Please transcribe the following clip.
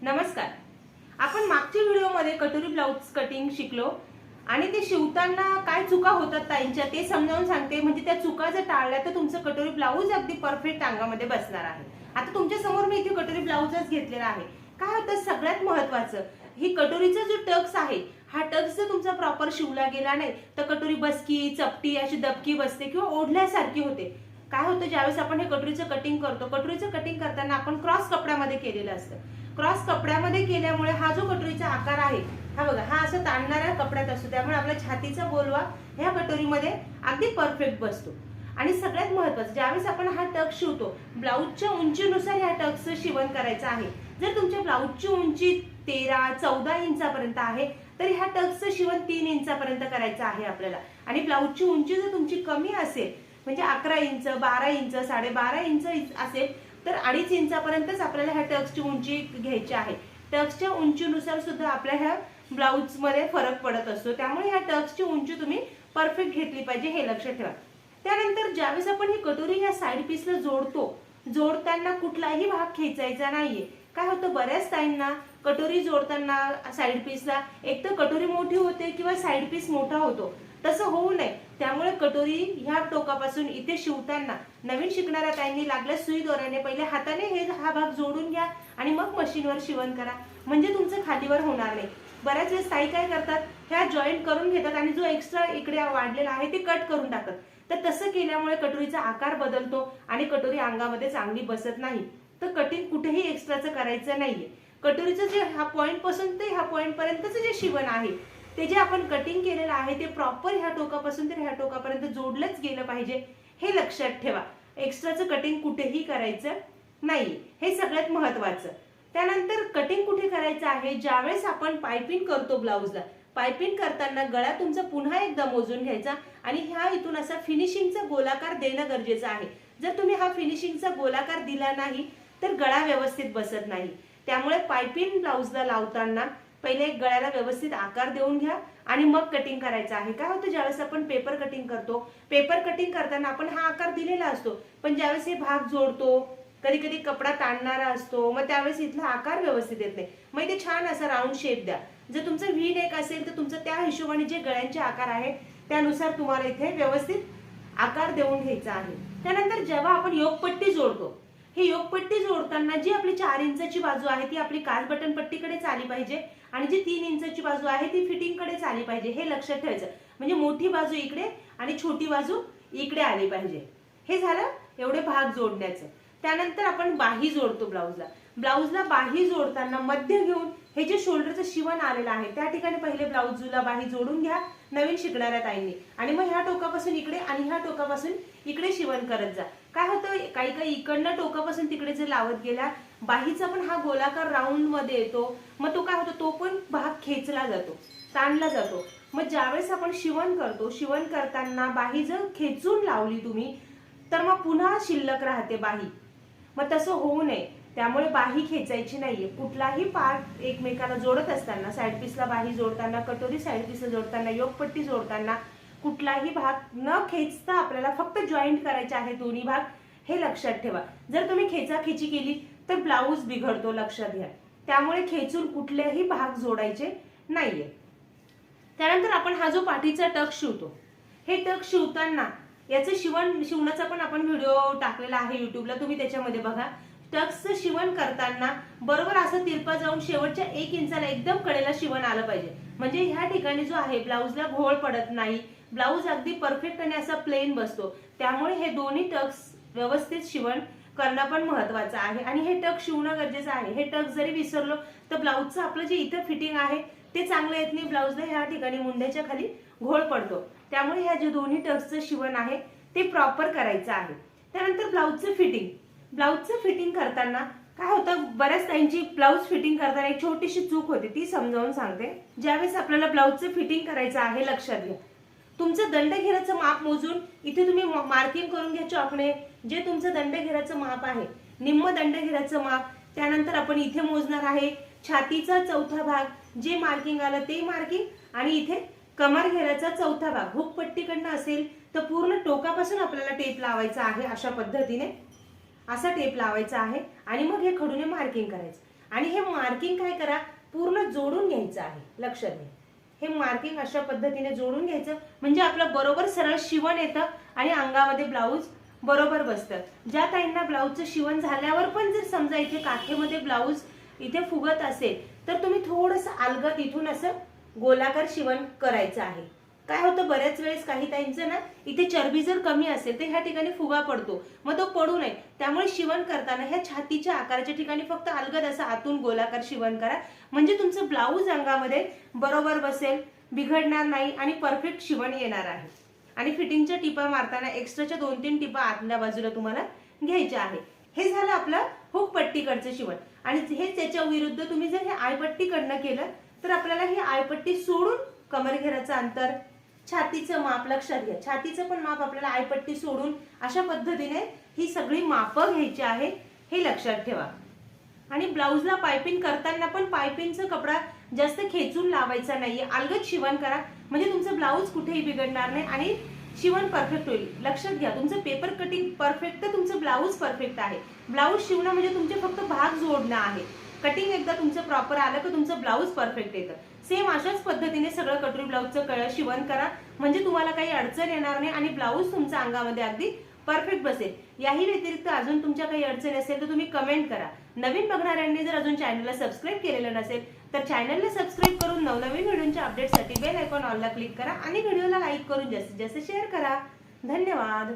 नमस्कार. आपण मागच्या व्हिडिओमध्ये कटोरी ब्लाउज कटिंग शिकलो आणि ते शिवताना काय चुका होतात ताईंच्या ते समजावून सांगते. म्हणजे त्या चुका जर टाळल्या तर तुमचं कटोरी ब्लाउज अगदी परफेक्ट अंगामध्ये बसणार आहे. आता तुमच्या समोर मी इथे कटोरी ब्लाउजच घेतलेला आहे. काय होतं सगळ्यात महत्त्वाचं, ही कटोरीचा जो टक्स आहे, हा टक्स जर तुमचा प्रॉपर शिवला गेला नाही तर कटोरी बसकी, चपटी, अशी दबकी बसते किंवा ओढल्यासारखी होते. काय होतं ज्यावेळेस आपण हे कटोरीचं कटिंग करतो, कटोरीचं कटिंग करताना आपण क्रॉस कपड्यामध्ये केलेलं असतं. क्रॉस कपड्यामध्ये केल्यामुळे हा जो कटोरीचा आकार आहे, हा बघा, हा असं ताणणाऱ्या कपड्यात असतो. त्यामुळे आपल्या छातीचा गोलवा ह्या कटोरीमध्ये अगदी परफेक्ट बसतो. आणि सगळ्यात महत्त्वाचं, ज्यावेळेस आपण हा टक्स शिवतो, ब्लाऊजच्या उंचीनुसार ह्या टक्सचं शिवण करायचं आहे. जर तुमच्या ब्लाऊजची उंची 13-14 इंचापर्यंत आहे तर ह्या टक्सचं शिवण 3 इंचापर्यंत करायचं आहे आपल्याला. आणि ब्लाऊजची उंची जर तुमची कमी असेल, म्हणजे 11 इंच, 12 इंच, 12.5 इंच असेल तर 2.5 इंचापर्यंतच आपल्याला ह्या टक्सची उंची घ्यायची आहे. टक्सच्या उंचीनुसार सुद्धा आपल्या ह्या ब्लाऊजमध्ये फरक पडत असतो. त्यामुळे ह्या टक्सची उंची तुम्ही परफेक्ट घेतली पाहिजे, हे लक्षात ठेवा. त्यानंतर ज्यावेळेस आपण ही कटोरी ह्या साईड पीसला जोडतो, जोडताना कुठलाही भाग खेचायचा नाहीये. काय होतं, बऱ्याच ताईंना कटोरी जोडताना साईड पीसला एक तर कटोरी मोठी होते किंवा साईड पीस मोठा होतो. तसं होऊ नये. त्यामुळे कटोरी ह्या टोकापासून इथे शिवताना नवीन शिकणाऱ्या ताईंनी लागल्या सुई दोऱ्याने पहिले हाताने हा भाग जोडून घ्या आणि मग मशीनवर शिवण करा, म्हणजे तुमचं खालीवर होणार नाही. बऱ्याच वेळेस ताई काय करतात, ह्या जॉईंट करून घेतात आणि जो एक्स्ट्रा इकडे वाढलेला आहे ते कट करून टाकतात. तर तसं केल्यामुळे कटोरीचा आकार बदलतो आणि कटोरी अंगामध्ये चांगली बसत नाही. तर कटिंग कुठेही एक्स्ट्राचं करायचं नाहीये. कटोरीचं जे हा पॉइंट पासून ते ह्या पॉइंट पर्यंतचं जे शिवण आहे, ते जे आपण कटिंग केलेलं आहे ते प्रॉपर ह्या टोकापासून तर ह्या टोकापर्यंत जोडलंच गेलं पाहिजे, हे लक्षात ठेवा. एक्स्ट्राचं कटिंग कुठेही करायचं नाही, हे सगळ्यात महत्त्वाचं. त्यानंतर कटिंग कुठे करायचं आहे, ज्यावेळेस आपण पायपिंग करतो ब्लाऊजला, पायपिंग करताना गळा तुमचा पुन्हा एकदा मोजून घ्यायचा आणि ह्या इथून असा फिनिशिंगचा गोलाकार देणं गरजेचं आहे. जर तुम्ही हा फिनिशिंगचा गोलाकार दिला नाही तर गळा व्यवस्थित बसत नाही. त्यामुळे पायपिंग ब्लाऊजला लावताना पहिले गळ्याला व्यवस्थित आकार देऊन घ्या आणि मग कटिंग करायचं आहे. काय होतं, ज्यावेळेस आपण पेपर कटिंग करतो, पेपर कटिंग करताना आपण हा आकार दिलेला असतो, पण ज्यावेळेस हे भाग जोडतो, कधी कधी कपडा ताणणारा असतो, मग त्यावेळेस इथला आकार व्यवस्थित येत नाही. मग इथे छान असा राऊंड शेप द्या. जर तुमचं व्ही नेक असेल तर तुमचं त्या हिशोबाने जे गळ्यांचे आकार आहे त्यानुसार तुम्हाला इथे व्यवस्थित आकार देऊन घ्यायचा आहे. त्यानंतर जेव्हा आपण योगपट्टी जोडतो, ही योगपट्टी जोडताना जी आपली 4 इंचाची बाजू आहे ती आपली काच बटन पट्टीकडेच आली पाहिजे आणि जी 3 इंचाची बाजू आहे ती फिटिंगकडेच आली पाहिजे, हे लक्षात ठेवायचं. म्हणजे मोठी बाजू इकडे आणि छोटी बाजू इकडे आली पाहिजे. हे झालं एवढे भाग जोडण्याचं. त्यानंतर आपण बाही जोडतो ब्लाऊजला. ब्लाऊजला बाही जोडताना मध्य घेऊन हे जे शोल्डरचं शिवण आलेलं आहे त्या ठिकाणी पहिले ब्लाऊजला बाही जोडून घ्या नवीन शिकणाऱ्या ताईंनी, आणि मग ह्या टोकापासून इकडे आणि ह्या टोकापासून इकडे शिवण करत जा. काय होतं, काही काही इकडनं टोकापासून तिकडे जर लावत गेल्या, बाहीचा पण हा गोलाकार राऊंड मध्ये येतो. मग तो काय होतो, तो पण भाग खेचला जातो, ताणला जातो. मग ज्यावेळेस आपण शिवण करतो, शिवण करताना बाही जर खेचून लावली तुम्ही तर मग पुन्हा शिल्लक राहते बाही. मग तसं होऊ नये. त्यामुळे बाही खेचायची नाहीये. कुठलाही पार्ट एकमेकाला जोडत असताना, साईड पीसला बाही जोडताना, कटोरी साईड पीसला जोडताना, योगपट्टी जोडताना कुठलाही भाग न खेचता आपल्याला फक्त जॉईंट करायचे आहे दोन्ही भाग, हे लक्षात ठेवा. जर तुम्ही खेचाखेची केली तर ब्लाऊज बिघडतो, लक्षात घ्या. त्यामुळे खेचून कुठलेही भाग जोडायचे नाहीये. त्यानंतर आपण हा जो पाठीचा टक शिवतो, हे टक शिवताना याचं शिवणाचा पण आपण व्हिडिओ टाकलेला आहे युट्यूबला, तुम्ही त्याच्यामध्ये बघा. टक्सचं शिवण करताना बरोबर असं तिरपा जाऊन शेवटच्या 1 इंचाला एकदम कडेला शिवण आलं पाहिजे. म्हणजे ह्या ठिकाणी जो आहे ब्लाऊजला घोळ पडत नाही, ब्लाऊज अगदी परफेक्ट आणि असा प्लेन बसतो. त्यामुळे हे दोन्ही टक्स व्यवस्थित शिवण करणं पण महत्वाचं आहे आणि हे टक शिवणं गरजेचं आहे. हे टक जरी विसरलो तर ब्लाऊजचं आपलं जे इथं फिटिंग आहे ते चांगलं येत नाही, ब्लाऊजला ह्या ठिकाणी मुंड्याच्या खाली घोळ पडतो. त्यामुळे ह्या जे दोन्ही टक्सचं शिवण आहे ते प्रॉपर करायचं आहे. त्यानंतर ब्लाऊजचं फिटिंग. ब्लाऊजचं फिटिंग करताना काय होतं, बऱ्याच ताईंची ब्लाऊज फिटिंग करताना एक छोटीशी चूक होते, ती समजावून सांगते. ज्यावेळेस आपल्याला ब्लाऊजचं फिटिंग करायचं आहे, लक्षात घ्या, तुमचं दंडघेराचं माप मोजून इथे तुम्ही मार्किंग करून घ्या चॉकने. जे तुमचं दंडघेराचं माप आहे, निम्म दंडघेराचं माप, त्यानंतर आपण इथे मोजणार आहे छातीचा चौथा भाग, जे मार्किंग आलं ते मार्किंग, आणि इथे कमर घेराचा चौथा भाग, हुक पट्टीकडनं असेल तर पूर्ण टोकापासून आपल्याला टेप लावायचा आहे. अशा पद्धतीने असा टेप लावायचा आहे आणि मग हे खडूने मार्किंग करायचं. आणि हे मार्किंग काय करा, पूर्ण जोडून घ्यायचं आहे. लक्षात घ्या, हे मार्किंग अशा पद्धतीने जोडून घ्यायचं म्हणजे आपलं बरोबर सरळ शिवण येतं आणि अंगामध्ये ब्लाऊज बरोबर बसतं. ज्या ताईंना ब्लाऊजचं शिवण झाल्यावर पण जर समजा इथे काठेमध्ये ब्लाऊज इथे फुगत असेल तर तुम्ही थोडंसं अलगद इथून असं गोलाकार शिवण करायचं आहे. काय होतं, बऱ्याच वेळेस काही ताईंचं ना इथे चरबी जर कमी असेल तर ह्या ठिकाणी फुगा पडतो, मग तो पडू नये त्यामुळे शिवण करताना ह्या छातीच्या आकाराच्या ठिकाणी फक्त अलगद असं आतून गोलाकार शिवण करा म्हणजे तुमचं ब्लाऊज अंगामध्ये बरोबर बसेल, बिघडणार नाही आणि परफेक्ट शिवण येणार आहे. आणि फिटिंगच्या टिपा मारताना एक्स्ट्राच्या 2-3 टिपा आतल्या बाजूला तुम्हाला घ्यायच्या आहे. हे झालं आपलं हुक पट्टीकडचं शिवण. आणि हे त्याच्या विरुद्ध तुम्ही जर हे आयपट्टीकडनं केलं तर आपल्याला ही आयपट्टी सोडून कमरघेराचं अंतर, छातीचं माप लक्षात घ्या, छातीचं पण माप आपल्याला आयपट्टी सोडून अशा पद्धतीने ही सगळी मापं घ्यायची आहे, हे लक्षात ठेवा. आणि ब्लाऊजला पायपिंग करताना पण पायपिंगचा कपडा जास्त खेचून लावायचा नाहीये, अलगद शिवण करा म्हणजे तुमचं ब्लाऊज कुठेही बिघडणार नाही आणि शिवण परफेक्ट होईल. लक्षात घ्या, तुमचं पेपर कटिंग परफेक्ट तर तुमचं ब्लाऊज परफेक्ट आहे. ब्लाऊज शिवणं म्हणजे तुमचे फक्त भाग जोडणं आहे. कटिंग एकदा तुमचं प्रॉपर आलं की तुमचं ब्लाऊज परफेक्ट येतं. सेम अशाच पद्धतीने सगळं कटोरी ब्लाऊजचं शिवण करा म्हणजे तुम्हाला काही अडचण येणार नाही आणि ब्लाऊज तुमच्या अंगामध्ये अगदी परफेक्ट बसेल. याही व्यतिरिक्त अजून तुमच्या काही अडचण असेल तर तुम्ही कमेंट करा. नवीन बघणाऱ्यांनी जर अजून चॅनलला सबस्क्राईब केलेलं नसेल तर चॅनलला सबस्क्राईब करून नवनवीन व्हिडिओच्या अपडेटसाठी बेल आयकॉन ऑलला क्लिक करा आणि व्हिडिओला लाईक करून जास्तीत जास्त शेअर करा. धन्यवाद.